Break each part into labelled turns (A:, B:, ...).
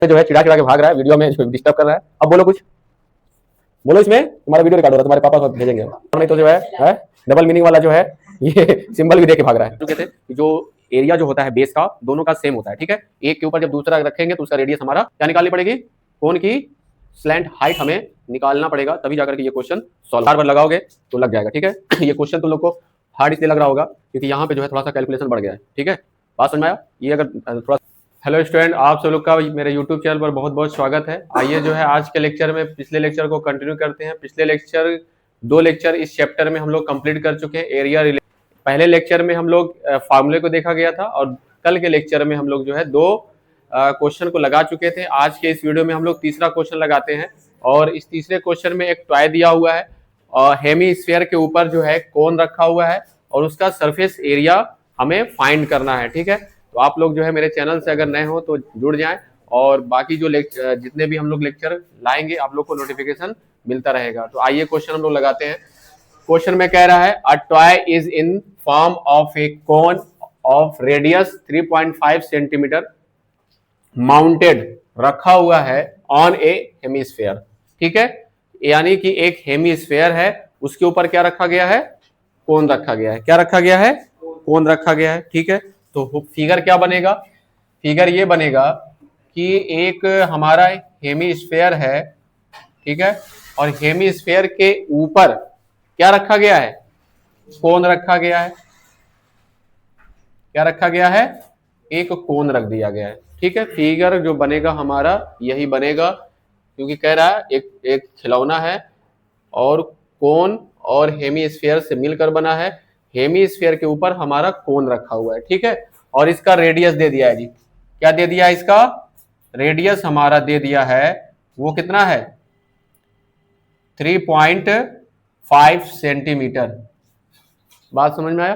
A: जो है चिड़ा चिड़ा के भाग रहा है, वीडियो में डिस्टर्ब कर रहा है। अब बोलो कुछ, बोलो, इसमें तुम्हारा वीडियो रिकॉर्ड हो रहा है, तुम्हारे पापा भेजेंगे, नहीं तो जो है डबल मीनिंग वाला जो है ये सिंबल भी देके भाग रहा है। जो कहते हैं जो एरिया जो होता है बेस का, दोनों का सेम होता है, ठीक है। एक के ऊपर जब दूसरा रखेंगे तो उसका रेडियस हमारा क्या निकालनी पड़ेगी, कोन की स्लैंट हाइट हमें निकालना पड़ेगा, तभी जाकर के ये क्वेश्चन सॉल्व। बार बार लगाओगे तो लग जाएगा, ठीक है। ये क्वेश्चन तुम लोग को हार्ड इसलिए लग रहा होगा क्योंकि यहाँ पे जो है थोड़ा सा कैलकुलेशन बढ़ गया है, ठीक है। बात समझ में आया? ये अगर थोड़ा, हेलो स्टूडेंट, आप सब लोग का मेरे यूट्यूब चैनल पर बहुत बहुत स्वागत है। आइए जो है आज के लेक्चर में पिछले लेक्चर को कंटिन्यू करते हैं। पिछले लेक्चर 2 लेक्चर इस चैप्टर में हम लोग कंप्लीट कर चुके हैं, एरिया रिलेटेड। पहले लेक्चर में हम लोग फार्मूले को देखा गया था और कल के लेक्चर में हम लोग जो है 2 क्वेश्चन को लगा चुके थे। आज के इस वीडियो में हम लोग तीसरा क्वेश्चन लगाते हैं और इस तीसरे क्वेश्चन में एक टॉय दिया हुआ है और हेमी स्फीयर के ऊपर जो है कोन रखा हुआ है और उसका सरफेस एरिया हमें फाइंड करना है, ठीक है। तो आप लोग जो है मेरे चैनल से अगर नए हो तो जुड़ जाएं और बाकी जो जितने भी हम लोग लेक्चर लाएंगे आप लोग को नोटिफिकेशन मिलता रहेगा। तो आइए क्वेश्चन हम लोग लगाते हैं। क्वेश्चन में कह रहा है a toy is in form of A cone of radius 3.5 centimetre mounted, रखा हुआ है ऑन ए हेमिस्फीयर, ठीक है। यानी कि एक हेमिस्फीयर है, उसके ऊपर क्या रखा गया है, कोन रखा गया है। क्या रखा गया है, कोन रखा गया है, ठीक है। तो फिगर क्या बनेगा, फिगर ये बनेगा कि एक हमारा हेमिस्फीयर है, ठीक है, और हेमिस्फीयर के ऊपर क्या रखा गया है, कोन रखा गया है। क्या रखा गया है, एक कोन रख दिया गया है, ठीक है। फिगर जो बनेगा हमारा यही बनेगा क्योंकि कह रहा है एक खिलौना है और कोन और हेमिस्फीयर से मिलकर बना है। हेमिस्फीयर के ऊपर हमारा कोन रखा हुआ है, ठीक है, और इसका रेडियस दे दिया है जी। क्या दे दिया है, इसका रेडियस हमारा दे दिया है, वो कितना है 3.5 सेंटीमीटर। बात समझ में आया,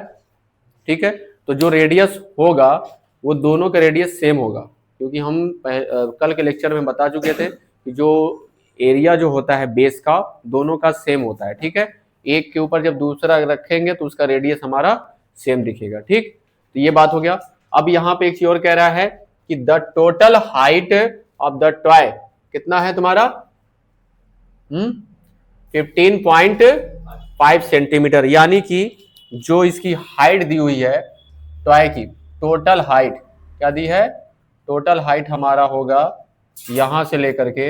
A: ठीक है। तो जो रेडियस होगा वो दोनों का रेडियस सेम होगा क्योंकि हम कल के लेक्चर में बता चुके थे कि जो एरिया जो होता है बेस का, दोनों का सेम होता है, ठीक है। एक के ऊपर जब दूसरा रखेंगे तो उसका रेडियस हमारा सेम दिखेगा, ठीक। तो ये बात हो गया। अब यहाँ पे एक चीज और कह रहा है कि the total height of the toy कितना है तुम्हारा 15.5 सेंटीमीटर, यानी कि जो इसकी हाइट दी हुई है टॉय की, टोटल हाइट क्या दी है, टोटल हाइट हमारा होगा यहां से लेकर के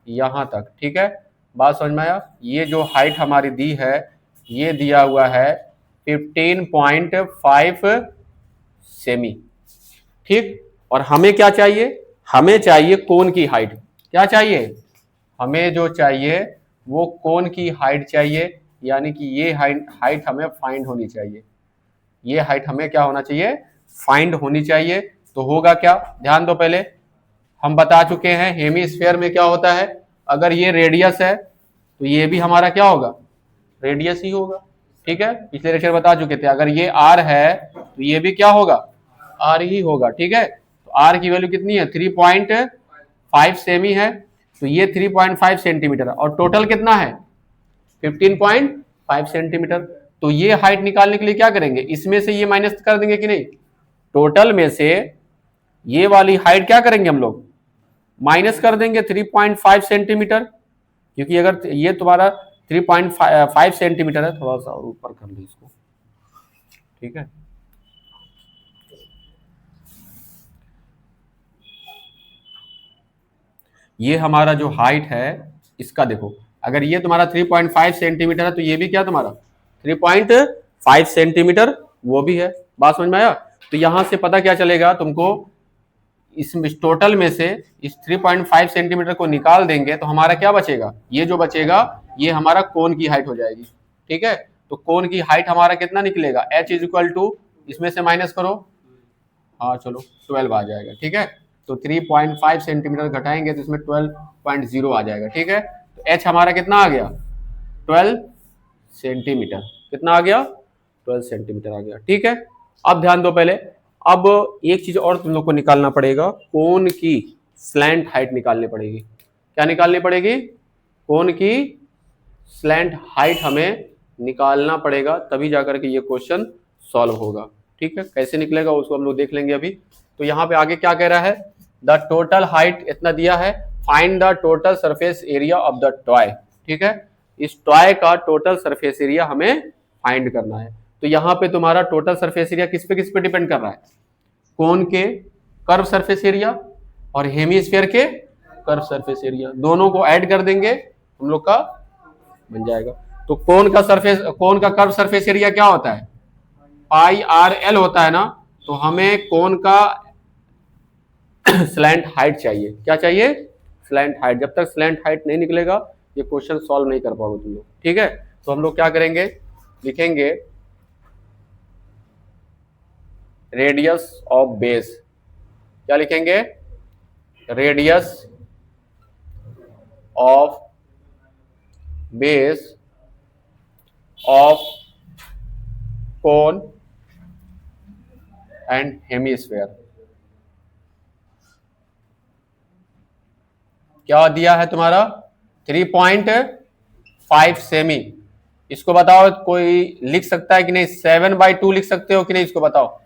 A: यहां तक, ठीक है। बात समझ में आया? ये जो हाइट हमारी दी है ये दिया हुआ है 15.5 सेमी, ठीक। और हमें क्या चाहिए, हमें चाहिए कोन की हाइट। क्या चाहिए, हमें जो चाहिए वो कोन की हाइट चाहिए, यानी कि ये हाइट हमें फाइंड होनी चाहिए। ये हाइट हमें क्या होना चाहिए, फाइंड होनी चाहिए। तो होगा क्या, ध्यान दो, पहले हम बता चुके हैं हेमिस्फीयर में क्या होता है, अगर ये रेडियस है तो ये भी हमारा क्या होगा, रेडियस ही होगा, ठीक है। पिछले लेक्चर बता चुके थे अगर ये r है तो ये भी क्या होगा, r ही होगा, ठीक है। तो r की वैल्यू कितनी है 3.5 सेमी है, तो ये 3.5 सेंटीमीटर और टोटल कितना है 15.5 सेंटीमीटर। तो ये हाइट निकालने के लिए क्या करेंगे, इसमें से ये माइनस कर देंगे कि नहीं, टोटल में से ये वाली हाइट क्या करेंगे हम लोग, माइनस कर देंगे 3.5 सेंटीमीटर, क्योंकि अगर ये तुम्हारा 3.5 सेंटीमीटर है, थोड़ा सा और ऊपर कर लो इसको, ठीक है। ये हमारा जो हाइट है इसका देखो, अगर ये तुम्हारा 3.5 सेंटीमीटर है तो ये भी क्या तुम्हारा 3.5 सेंटीमीटर वो भी है। बात समझ में आया? तो यहां से पता क्या चलेगा तुमको, इस टोटल में से इस 3.5 सेंटीमीटर को निकाल देंगे तो हमारा क्या बचेगा, ये जो बचेगा ये हमारा कोन की हाइट हो जाएगी, ठीक है। तो कोन की हाइट हमारा कितना निकलेगा, h इज इक्वल टू, इसमें से माइनस करो, हाँ चलो 12 आ जाएगा, ठीक है। तो 3.5 सेंटीमीटर घटाएंगे तो इसमें 12.0 आ जाएगा, ठीक है। तो h हमारा कितना आ गया 12 सेंटीमीटर, कितना आ गया 12 सेंटीमीटर आ गया, ठीक है। अब ध्यान दो, पहले अब एक चीज और तुम लोग को निकालना पड़ेगा, कोन की स्लैंट हाइट निकालनी पड़ेगी। क्या निकालनी पड़ेगी, कोन की स्लैंट हाइट हमें निकालना पड़ेगा, तभी जाकर के ये क्वेश्चन सॉल्व होगा, ठीक है। कैसे निकलेगा उसको हम लोग देख लेंगे अभी। तो यहाँ पे आगे क्या कह रहा है, द टोटल हाइट इतना दिया है, find the total surface area of the toy. ठीक है, इस टॉय का टोटल सरफेस एरिया हमें फाइंड करना है। तो यहाँ पे तुम्हारा टोटल सरफेस एरिया किस पे डिपेंड कर रहा है? कोन के कर्व सरफेस एरिया और हेमीस्फीयर के कर्व सरफेस एरिया, दोनों को ऐड कर देंगे हम लोग का बन जाएगा। तो कोन का कर्व सरफेस एरिया क्या होता है? पाई आर एल होता है ना। तो हमें कोन का स्लैंट हाइट चाहिए। क्या चाहिए? Slant height. जब तक स्लैंट हाइट नहीं निकलेगा ये क्वेश्चन सॉल्व नहीं कर पाओगे तुम लोग। ठीक है, तो हम लोग क्या करेंगे, लिखेंगे रेडियस ऑफ बेस। क्या लिखेंगे? Radius of base of cone and hemisphere. क्या दिया है तुम्हारा? 3.5 सेमी। इसको बताओ, कोई लिख सकता है कि नहीं? 7/2 लिख सकते हो कि नहीं? इसको बताओ।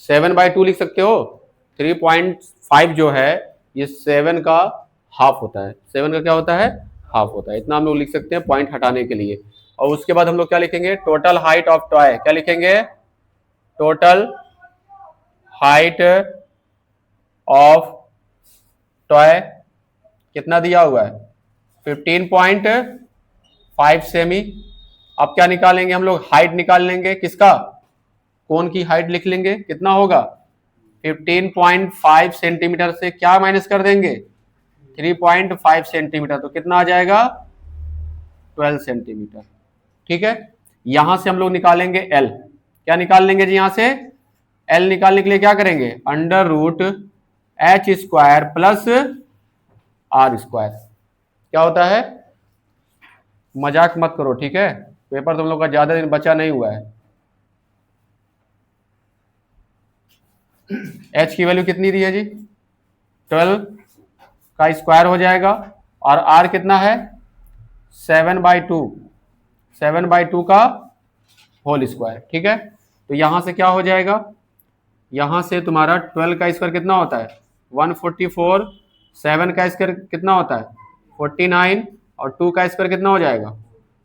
A: 7/2 लिख सकते हो। 3.5 जो है ये 7 का हाफ होता है। 7 का क्या होता है? हाफ होता है। इतना हम लोग लिख सकते हैं पॉइंट हटाने के लिए। और उसके बाद हम लोग क्या लिखेंगे? Total height of toy. क्या लिखेंगे? टोटल हाइट ऑफ टॉय कितना दिया हुआ है? 15.5 सेमी। अब क्या निकालेंगे हम लोग? हाइट निकाल लेंगे। किसका? कोन की हाइट लिख लेंगे। कितना होगा? 15.5 सेंटीमीटर से क्या माइनस कर देंगे? 3.5 सेंटीमीटर। तो कितना आ जाएगा? 12 सेंटीमीटर। ठीक है, यहां से हम लोग निकालेंगे एल। क्या निकाल लेंगे जी? यहां से एल निकालने के लिए क्या करेंगे? Under root H square plus R square. क्या होता है? मजाक मत करो, ठीक है? पेपर तुम लोग का ज्यादा दिन बचा नहीं हुआ है। एच की वैल्यू कितनी दी है जी? 12 का स्क्वायर हो जाएगा। और आर कितना है? 7/2। 7/2 का होल स्क्वायर। ठीक है, तो यहां से क्या हो जाएगा? यहां से तुम्हारा 12 का स्क्वायर कितना होता है? 144। 7 का स्क्वायर कितना होता है? 49। और 2 का स्क्वायर कितना हो जाएगा?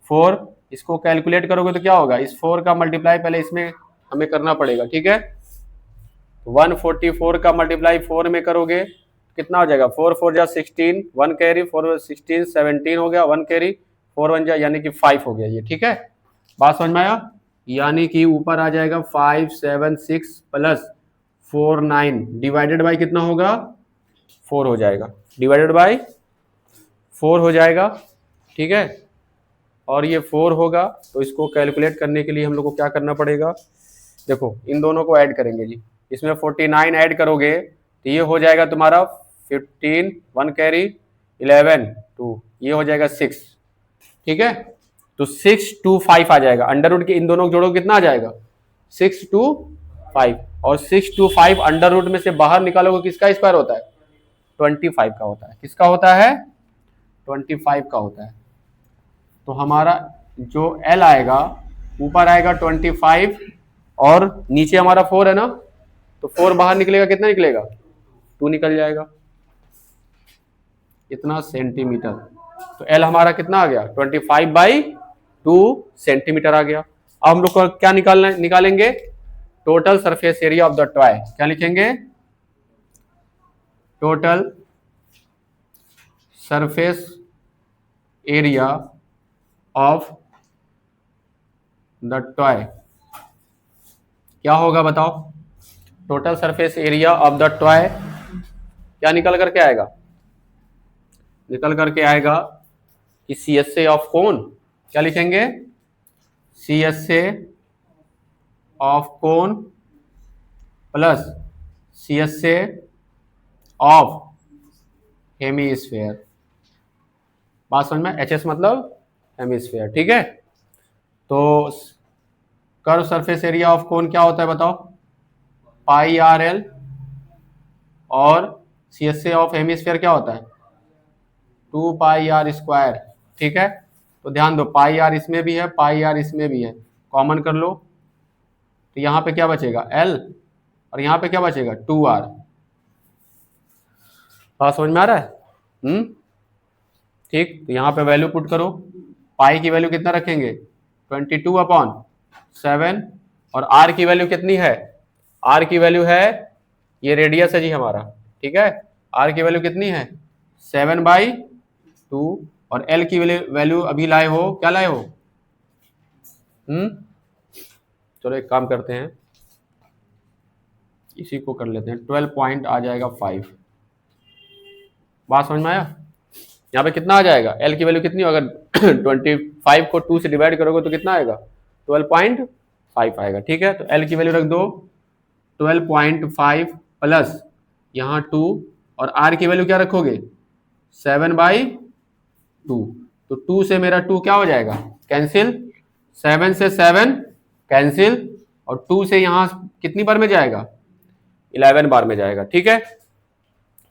A: 4। इसको कैलकुलेट करोगे तो क्या होगा? इस 4 का मल्टीप्लाई पहले इसमें हमें करना पड़ेगा। ठीक है, 144 का मल्टीप्लाई 4 में करोगे कितना हो जाएगा? 4 4 जा 16, 1 कैरी, 4 16 17 हो गया, 1 कैरी, 4 1 जा यानी कि 5 हो गया ये। ठीक है, बात समझ में आया? यानी कि ऊपर आ जाएगा 5 7 6 प्लस 4 9 डिवाइडेड बाई कितना होगा? 4 हो जाएगा। डिवाइडेड बाई 4 हो जाएगा। ठीक है, और ये 4 होगा। तो इसको कैलकुलेट करने के लिए हम लोग को क्या करना पड़ेगा? देखो, इन दोनों को ऐड करेंगे जी। इसमें 49 ऐड करोगे तो ये हो जाएगा तुम्हारा 15, 1 कैरी, 11 2, ये हो जाएगा 6। ठीक है, तो 6 2 5 आ जाएगा। अंडर रूट के इन दोनों को जोड़ो कितना आ जाएगा? 6 2 5। और 6 2 5 अंडर रूट में से बाहर निकालोगे किसका स्क्वायर होता है? 25 का होता है। किसका होता है? 25 का होता है। तो हमारा जो L आएगा, ऊपर आएगा 25 और नीचे हमारा 4 है ना। तो 4 बाहर निकलेगा, कितना निकलेगा? 2 निकल जाएगा, इतना सेंटीमीटर। तो L हमारा कितना आ गया? 25/2 सेंटीमीटर आ गया। अब हम लोग को क्या निकालेंगे? Total surface area of the toy. क्या लिखेंगे? Total surface area of the toy क्या होगा बताओ? Total surface area of the toy क्या निकल करके आएगा? निकल करके आएगा कि CSA ऑफ कोन। क्या लिखेंगे? CSA of cone plus CSA of hemisphere. बात समझ में? HS मतलब हेमीस्फेयर। ठीक है, तो curve surface area of cone क्या होता है बताओ? πRL। और CSA ऑफ हेमीस्फेयर क्या होता है? 2πr square. ठीक है, तो ध्यान दो, πr इसमें भी है, πr इसमें भी है, कॉमन कर लो। तो यहाँ पे क्या बचेगा? L और यहाँ पे क्या बचेगा 2r। बात समझ में आ रहा है? ठीक, तो यहाँ पे वैल्यू पुट करो। पाई की वैल्यू कितना रखेंगे 22/7 और आर की वैल्यू कितनी है? आर की वैल्यू है, ये रेडियस है जी हमारा, ठीक है। आर की वैल्यू कितनी है 7/2 और एल की वैल्यू अभी लाए हो, क्या लाए हो? चलो एक काम करते हैं, इसी को कर लेते हैं, 12 पॉइंट आ जाएगा 5। बात समझ में आया? यहाँ पे कितना आ जाएगा? एल की वैल्यू कितनी होगा? 25 को 2 से डिवाइड करोगे तो कितना आएगा? 12.5 आएगा, ठीक है। तो एल की वैल्यू रख दो 12.5 प्लस यहाँ 2 और आर की वैल्यू क्या रखोगे 7/2। तो 2 से मेरा 2 क्या हो जाएगा? कैंसिल। 7 से 7 कैंसिल और 2 से यहाँ कितनी बार में जाएगा? 11 बार में जाएगा, ठीक है।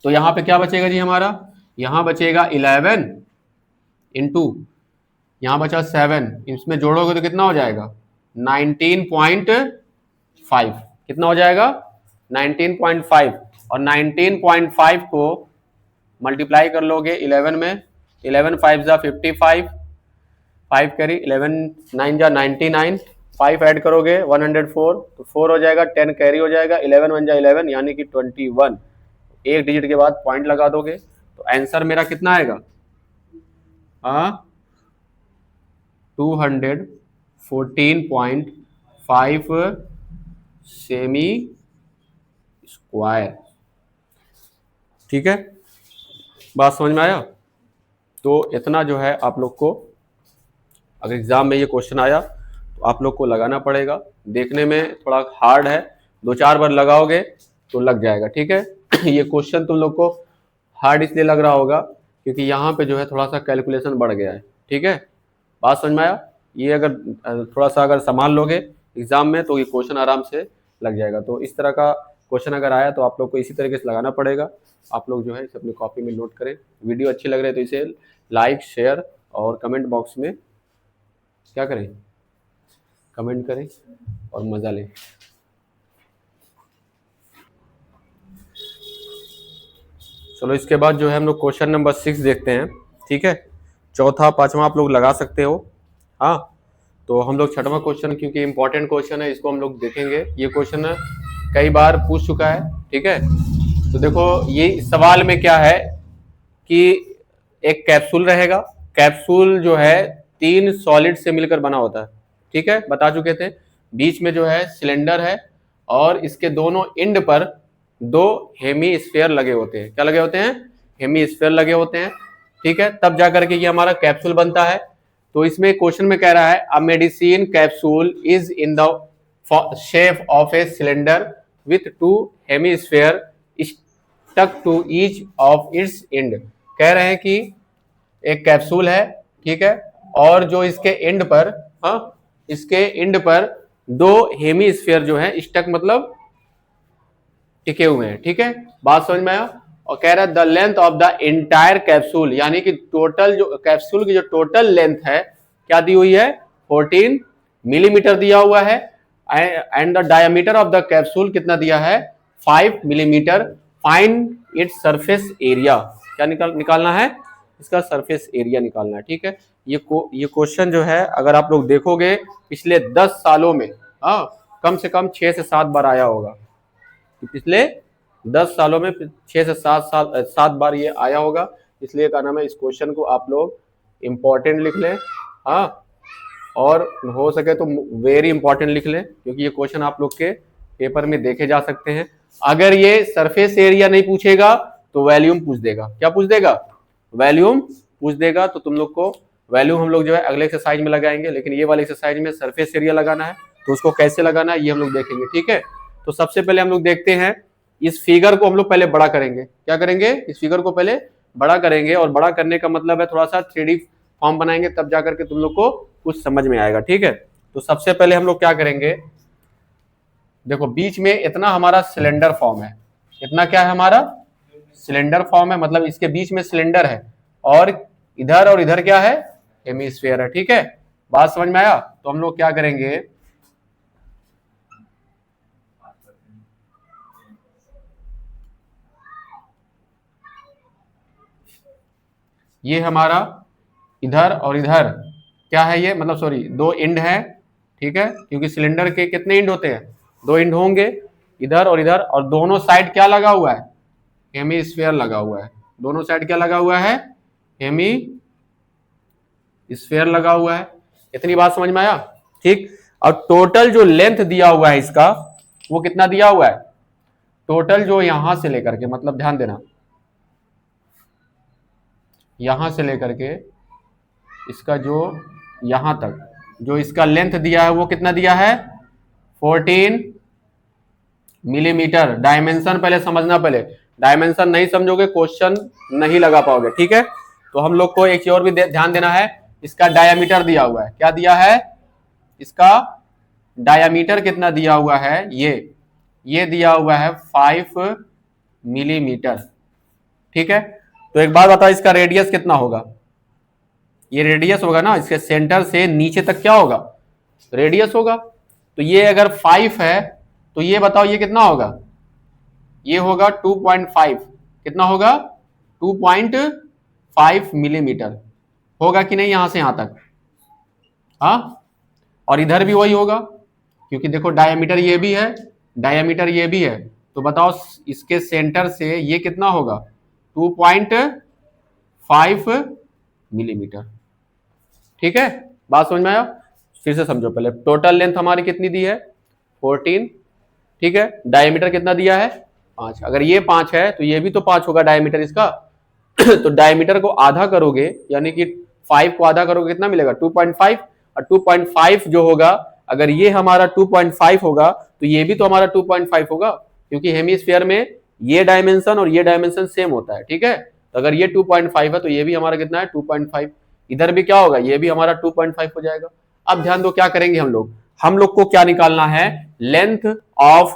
A: तो यहाँ पे क्या बचेगा जी हमारा? यहाँ बचेगा 11 इंटू यहाँ बचा 7, इसमें जोड़ोगे तो कितना हो जाएगा 19.5। कितना हो जाएगा 19.5 और 19.5 को मल्टीप्लाई कर लोगे 11 में, 11 5 जा 55, 5 कैरी 11 9 जा 99, 5 ऐड करोगे 104 तो 4 हो जाएगा, 10 कैरी हो जाएगा, 11 1 जा 11 यानी कि 21। एक डिजिट के बाद पॉइंट लगा दोगे तो आंसर मेरा कितना आएगा? 214.5 सेमी स्क्वायर, ठीक है। बात समझ में आया? तो इतना जो है आप लोग को, अगर एग्जाम में ये क्वेश्चन आया तो आप लोग को लगाना पड़ेगा। देखने में थोड़ा हार्ड है, 2-4 बार लगाओगे तो लग जाएगा, ठीक है। ये क्वेश्चन तुम लोग को हार्ड इसलिए लग रहा होगा क्योंकि यहाँ पे जो है थोड़ा सा कैलकुलेशन बढ़ गया है, ठीक है। बात समझ में आया? ये अगर थोड़ा सा अगर संभाल लोगे एग्जाम में तो ये क्वेश्चन आराम से लग जाएगा। तो इस तरह का क्वेश्चन अगर आया तो आप लोग को इसी तरीके से लगाना पड़ेगा। आप लोग जो है इसे अपनी कॉपी में नोट करें। वीडियो अच्छी लग रही है तो इसे लाइक शेयर और कमेंट बॉक्स में क्या करें, कमेंट करें और मजा लें। चलो इसके बाद जो है हम लोग क्वेश्चन नंबर 6 देखते हैं, ठीक है। चौथा पांचवा आप लोग लगा सकते हो। हाँ, तो हम लोग छठवां क्वेश्चन, क्योंकि इंपॉर्टेंट क्वेश्चन है, इसको हम लोग देखेंगे। ये क्वेश्चन कई बार पूछ चुका है, ठीक है। तो देखो ये सवाल में क्या है कि एक कैप्सूल रहेगा। कैप्सूल जो है 3 सॉलिड से मिलकर बना होता है, ठीक है, बता चुके थे। बीच में जो है सिलेंडर है और इसके दोनों एंड पर 2 हेमीस्फेयर लगे होते हैं। क्या लगे होते हैं? हेमीस्फेयर लगे होते हैं, ठीक है। तब जाकर के ये हमारा कैप्सूल बनता है। तो इसमें क्वेश्चन में कह रहा है a medicine capsule is in the shape of a cylinder with 2 hemisphere stuck to each of its end. कह रहे हैं कि एक कैप्सूल है, ठीक है, और जो इसके एंड पर, इसके एंड पर 2 हेमीस्फेयर जो है स्टक मतलब टिके हुए हैं, ठीक है। बात समझ में आया? और कह रहा है the length of the entire capsule, यानी कि टोटल जो कैप्सूल की जो टोटल लेंथ है क्या दी हुई है 14 मिलीमीटर दिया हुआ है। And the diameter of the capsule कितना दिया है 5 millimetre. Find its surface area. क्या निकालना है? इसका सरफेस एरिया निकालना है, ठीक है। ये क्वेश्चन जो है अगर आप लोग देखोगे पिछले 10 सालों में कम से कम 6 से 7 बार आया होगा। पिछले 10 सालों में 6 से 7 बार ये आया होगा। इसलिए क्या नाम है, इस क्वेश्चन को आप लोग इंपॉर्टेंट लिख लें, और हो सके तो वेरी इंपॉर्टेंट लिख लें, क्योंकि ये क्वेश्चन आप लोग के पेपर में देखे जा सकते हैं। अगर ये सरफेस एरिया नहीं पूछेगा तो वॉल्यूम पूछ देगा। क्या पूछ देगा? वॉल्यूम पूछ देगा। तो तुम लोग को वॉल्यूम हम लोग जो है अगले एक्सरसाइज में लगाएंगे, लेकिन ये वाले एक्सरसाइज में सरफेस एरिया लगाना है, तो उसको कैसे लगाना है ये हम लोग देखेंगे, ठीक है। तो सबसे पहले हम लोग देखते हैं, इस फिगर को हम लोग पहले बड़ा करेंगे। क्या करेंगे? इस फिगर को पहले बड़ा करेंगे, और बड़ा करने का मतलब है थोड़ा सा 3D फॉर्म बनाएंगे, तब जाकर के तुम लोग को कुछ समझ में आएगा, ठीक है। तो सबसे पहले हम लोग क्या करेंगे, देखो बीच में इतना हमारा सिलेंडर फॉर्म है। इतना क्या है हमारा? सिलेंडर फॉर्म है, मतलब इसके बीच में सिलेंडर है, और इधर क्या है? हेमीस्फीयर है, ठीक है। बात समझ में आया? तो हम लोग क्या करेंगे, ये हमारा इधर और इधर क्या है, ये मतलब सॉरी दो एंड है, ठीक है, क्योंकि सिलेंडर के कितने एंड होते हैं, दो एंड होंगे, इधर और इधर, और दोनों साइड क्या लगा हुआ है, हेमीस्फीयर लगा हुआ है। दोनों साइड क्या लगा हुआ है, हेमी स्फीयर लगा हुआ है। इतनी बात समझ में आया, ठीक। और टोटल जो लेंथ दिया हुआ है इसका, वो कितना दिया हुआ है, टोटल जो यहां से लेकर के, मतलब ध्यान देना, यहां से लेकर के इसका जो यहां तक जो इसका लेंथ दिया है वो कितना दिया है, 14 मिलीमीटर। डायमेंशन पहले समझना, पहले डायमेंशन नहीं समझोगे क्वेश्चन नहीं लगा पाओगे, ठीक है। तो हम लोग को एक चीज और भी ध्यान देना है, इसका डायामीटर दिया हुआ है, क्या दिया है, इसका डायामीटर कितना दिया हुआ है, ये दिया हुआ है 5 मिलीमीटर, ठीक है। तो एक बात बताओ, इसका रेडियस कितना होगा, ये रेडियस होगा ना, इसके सेंटर से नीचे तक क्या होगा, रेडियस होगा। तो ये अगर 5 है तो ये बताओ ये कितना होगा, ये होगा 2.5, कितना होगा, 2.5 मिलीमीटर होगा कि नहीं, यहां से यहां तक, हाँ। और इधर भी वही होगा, क्योंकि देखो डायमीटर ये भी है, डायमीटर ये भी है, तो बताओ इसके सेंटर से ये कितना होगा, 2.5 मिलीमीटर, ठीक है। बात समझ में आया, फिर से समझो पहले, टोटल लेंथ हमारी कितनी दी है, 14, ठीक है। डायमीटर कितना दिया है, 5। अगर ये 5 है तो ये भी तो 5 होगा डायमीटर इसका। तो डायमीटर को आधा करोगे, यानी कि 5 को आधा करोगे कितना मिलेगा, 2.5, और 2.5 जो होगा, अगर ये हमारा 2.5 होगा तो ये भी तो हमारा 2.5 होगा, क्योंकि हेमीस्फीयर में ये डायमेंशन और ये डायमेंशन सेम होता है, ठीक है। तो अगर ये 2.5 है तो ये भी हमारा कितना है, 2.5। इधर भी क्या होगा, ये भी हमारा 2.5 हो जाएगा। अब ध्यान दो क्या करेंगे हम लोग को क्या निकालना है, लेंथ ऑफ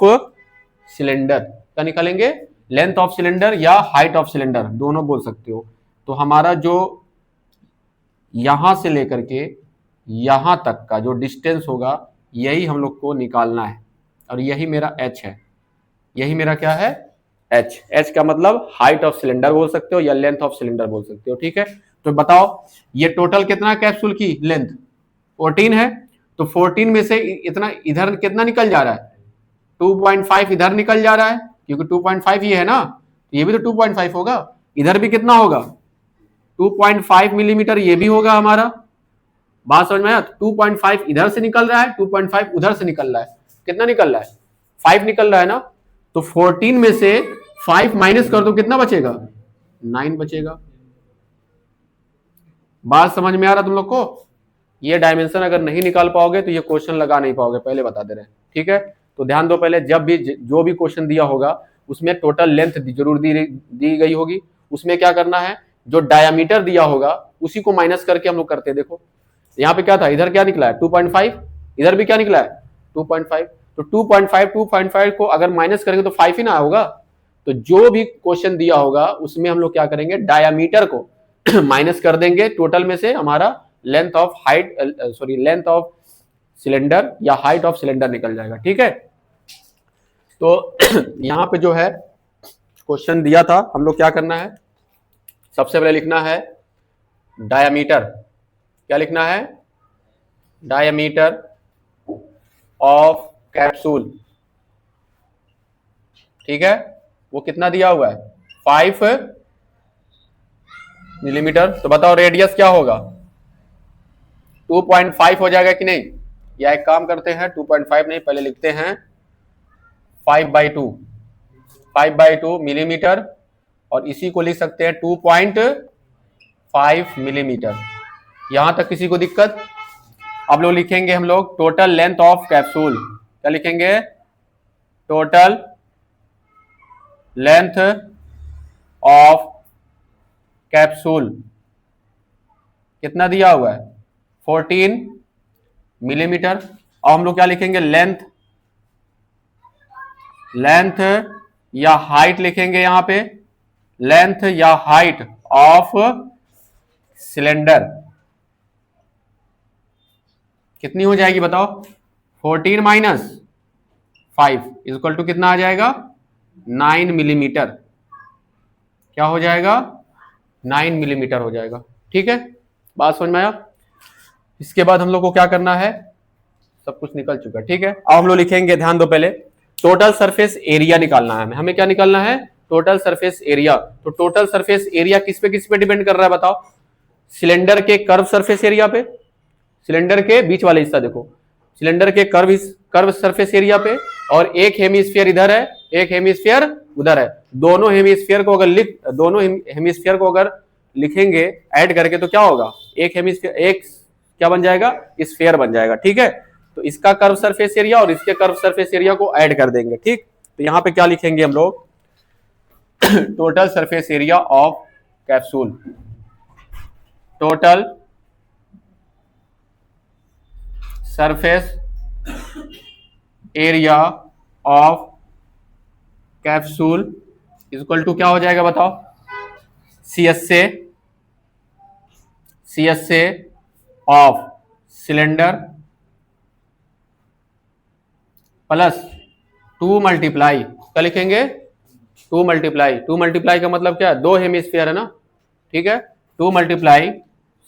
A: सिलेंडर। क्या निकालेंगे, लेंथ ऑफ सिलेंडर या हाइट ऑफ सिलेंडर, दोनों बोल सकते हो। तो हमारा जो यहां से लेकर के यहां तक का जो डिस्टेंस होगा, यही हम लोग को निकालना है, और यही मेरा एच है, यही मेरा क्या है, एच। एच का मतलब हाइट ऑफ सिलेंडर बोल सकते हो या लेंथ ऑफ सिलेंडर बोल सकते हो, ठीक है। तो बताओ ये टोटल कितना कैप्सूल की लेंथ, 14 है, तो 14 में से इतना इधर कितना निकल जा रहा है, 2.5 इधर निकल जा रहा है, क्योंकि 2.5 ये है ना, तो ये भी तो 2.5 होगा। इधर भी कितना होगा, 2.5 मिलीमीटर ये भी होगा हमारा। बात समझ में आया, 2.5 इधर से निकल रहा है, 2.5 उधर से निकल रहा है, कितना निकल रहा है, 5 निकल रहा है ना। तो 14 में से 5 माइनस कर दो, कितना बचेगा, 9 बचेगा। बात समझ में आ रहा तुम लोग को, ये डायमेंशन अगर नहीं निकाल पाओगे तो ये क्वेश्चन लगा नहीं पाओगे, पहले बता दे रहे हैं, ठीक है। तो ध्यान दो, पहले जब भी जो भी क्वेश्चन दिया होगा उसमें टोटल लेंथ जरूर दी गई होगी, उसमें क्या करना है, जो डायामीटर दिया होगा उसी को माइनस करके हम लोग करते हैं। देखो यहाँ पे क्या था, इधर क्या निकला है 2.5, इधर भी क्या निकला है 2.5, तो 2.5 को अगर माइनस करेंगे तो 5 ही ना होगा। तो जो भी क्वेश्चन दिया होगा उसमें हम लोग क्या करेंगे, डायामीटर को माइनस कर देंगे टोटल में से, हमारा length of height sorry length of cylinder या हाइट ऑफ सिलेंडर निकल जाएगा, ठीक है। तो यहां पे जो है क्वेश्चन दिया था, हम लोग क्या करना है, सबसे पहले लिखना है डायामीटर। क्या लिखना है, डायामीटर ऑफ कैप्सूल, ठीक है। वो कितना दिया हुआ है, 5 मिलीमीटर। तो बताओ रेडियस क्या होगा, 2.5 हो जाएगा कि नहीं, या एक काम करते हैं 2.5 नहीं, पहले लिखते हैं 5/2 मिलीमीटर, और इसी को लिख सकते हैं 2.5 मिलीमीटर। यहां तक किसी को दिक्कत। अब लोग लिखेंगे हम लोग टोटल लेंथ ऑफ कैप्सूल, क्या लिखेंगे, टोटल लेंथ ऑफ कैप्सूल कितना दिया हुआ है, 14 मिलीमीटर। और हम लोग क्या लिखेंगे, लेंथ या हाइट लिखेंगे, यहां पे लेंथ या हाइट ऑफ सिलेंडर कितनी हो जाएगी बताओ, 14 माइनस 5 इक्वल टू कितना आ जाएगा, 9 मिलीमीटर। क्या हो जाएगा, 9 मिलीमीटर हो जाएगा। ठीक है, बात समझ में आया। इसके बाद हम लोग को क्या करना है, सब कुछ निकल चुका है। ठीक है, अब हम लोग लिखेंगे, ध्यान दो, पहले टोटल सरफेस एरिया निकालना है हमें क्या निकालना है, टोटल सरफेस एरिया। तो टोटल सरफेस एरिया किस पे डिपेंड कर रहा है बताओ, सिलेंडर के कर्व सरफेस एरिया पे, सिलेंडर के बीच वाले हिस्सा देखो, सिलेंडर के कर्व सरफेस एरिया पे, और एक हेमिस्फीयर इधर है, एक हेमिस्फीयर उधर है। दोनों हेमिस्फीयर को अगर लिखेंगे ऐड करके तो क्या होगा, एक हेमिस्फीयर, एक क्या बन जाएगा, स्फीयर बन जाएगा। ठीक है, तो इसका कर्व सरफेस एरिया और इसके कर्व सरफेस एरिया को ऐड कर देंगे। ठीक, तो यहां पे क्या लिखेंगे हम लोग, total surface area of capsule, total surface area of capsule equal to क्या हो जाएगा बताओ, सी एस से ऑफ सिलेंडर प्लस 2 मल्टीप्लाई, क्या लिखेंगे, 2 मल्टीप्लाई का मतलब क्या है, 2 हेमिस्फीयर है ना। ठीक है, 2 मल्टीप्लाई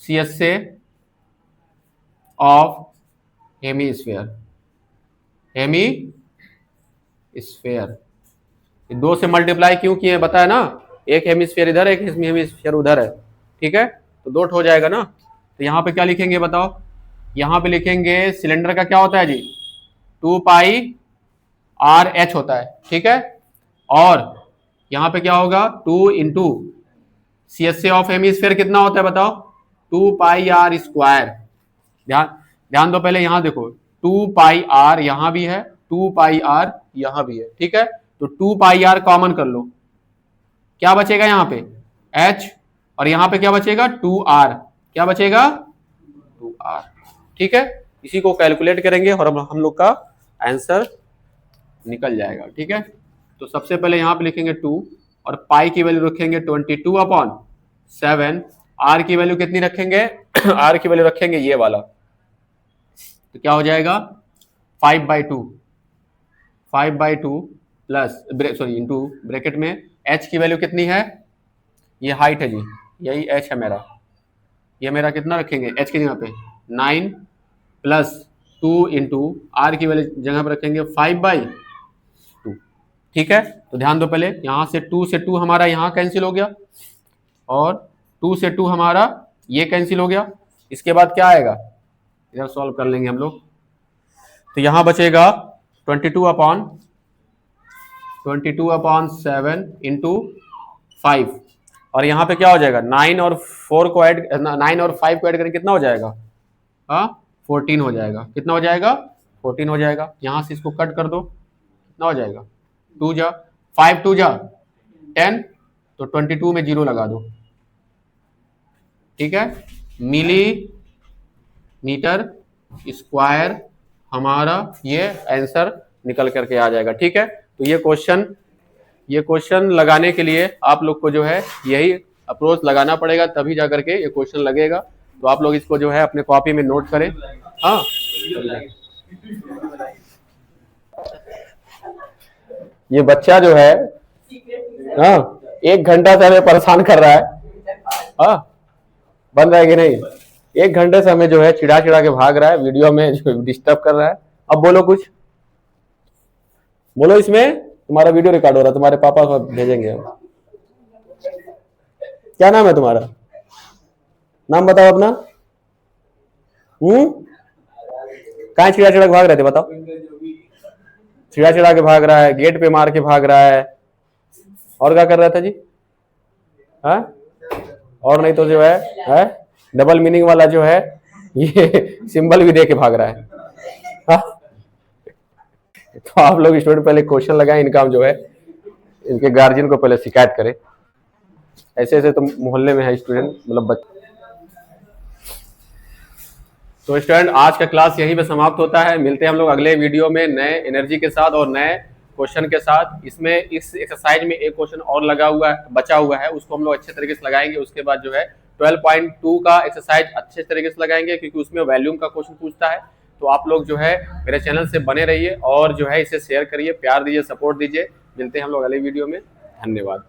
A: सी एस से ऑफ हेमिस्फीयर, दो से मल्टीप्लाई क्यों किए बताया ना, एक हेमिस्फीयर इधर, एक हेमिस्फीयर उधर है। ठीक है, तो 2 हो जाएगा ना। तो यहाँ पे क्या लिखेंगे बताओ, यहाँ पे लिखेंगे सिलेंडर का क्या होता है जी, 2 पाई आर एच होता है। ठीक है, और यहाँ पे क्या होगा, 2 into C S of hemisphere कितना होता है बताओ, 2 पाई आर स्क्वायर। ध्यान दो, पहले यहाँ देखो, 2 पाई आर यहाँ भी है, 2 पाई आर यहाँ भी है। ठीक है, तो 2 पाई आर कॉमन कर लो, क्या बचेगा यहाँ पे h, और यहाँ पे क्या बचेगा 2r, क्या बचेगा 2r। ठीक है, इसी को कैलकुलेट करेंगे और हम लोग का आंसर निकल जाएगा। ठीक है, तो सबसे पहले यहाँ पे लिखेंगे 2 और पाई की वैल्यू रखेंगे 22/7, r की वैल्यू कितनी रखेंगे r की वैल्यू रखेंगे ये वाला, तो क्या हो जाएगा 5/2 प्लस इंटू ब्रैकेट में h की वैल्यू कितनी है, ये हाइट है जी, यही h है मेरा, ये मेरा कितना रखेंगे h की जगह पे 9 प्लस 2 इंटू r की वैल्यू जगह पर रखेंगे 5/2। ठीक है, तो ध्यान दो, पहले यहाँ से 2 से 2 हमारा यहाँ कैंसिल हो गया, और 2 से 2 हमारा ये कैंसिल हो गया। इसके बाद क्या आएगा, इधर सॉल्व कर लेंगे हम लोग, तो यहाँ बचेगा 22/7 इंटू 5, और यहाँ पे क्या हो जाएगा 9 और 5 को ऐड करें कितना हो जाएगा, 14 हो जाएगा। कितना हो जाएगा 14 हो जाएगा। यहाँ से इसको कट कर दो, कितना हो जाएगा 2 जा 5 2 जा 10, तो 22 में 0 लगा दो। ठीक है, मिलीमीटर स्क्वायर हमारा ये आंसर निकल करके आ जाएगा। ठीक है, तो ये क्वेश्चन लगाने के लिए आप लोग को जो है यही अप्रोच लगाना पड़ेगा, तभी जा करके ये क्वेश्चन लगेगा। तो आप लोग इसको जो है अपने कॉपी में नोट करें। हाँ, ये बच्चा जो है हाँ 1 घंटा से हमें परेशान कर रहा है। हाँ, बन रहा है कि नहीं, 1 घंटे से हमें जो है चिढ़ा के भाग रहा है, वीडियो में जो डिस्टर्ब कर रहा है। अब बोलो, कुछ बोलो, इसमें तुम्हारा वीडियो रिकॉर्ड हो रहा है, तुम्हारे पापा को भेजेंगे। क्या नाम है तुम्हारा, नाम बताओ अपना। कहाँ चिड़ा के भाग रहे थे बताओ, चिड़ा के भाग रहा है, गेट पे मार के भाग रहा है, और क्या कर रहा था जी, हाँ, और नहीं तो जो है डबल मीनिंग वाला जो है ये सिंबल भी दे के भाग रहा है। हाँ? तो आप लोग स्टूडेंट पहले क्वेश्चन लगाएं, इनका जो है इनके गार्जियन को पहले शिकायत करें। ऐसे तो मोहल्ले में है स्टूडेंट, मतलब बच्चे। तो स्टूडेंट आज का क्लास यहीं पे समाप्त होता है। मिलते हैं हम लोग अगले वीडियो में नए एनर्जी के साथ और नए क्वेश्चन के साथ। इसमें इस एक्सरसाइज में एक क्वेश्चन और लगा हुआ है, बचा हुआ है, उसको हम लोग अच्छे तरीके से लगाएंगे। उसके बाद जो है 12.2 का एक्सरसाइज अच्छे तरीके से लगाएंगे, क्योंकि उसमें वॉल्यूम का क्वेश्चन पूछता है। तो आप लोग जो है मेरे चैनल से बने रहिए और जो है इसे शेयर करिए, प्यार दीजिए, सपोर्ट दीजिए। मिलते हैं हम लोग अगले वीडियो में। धन्यवाद।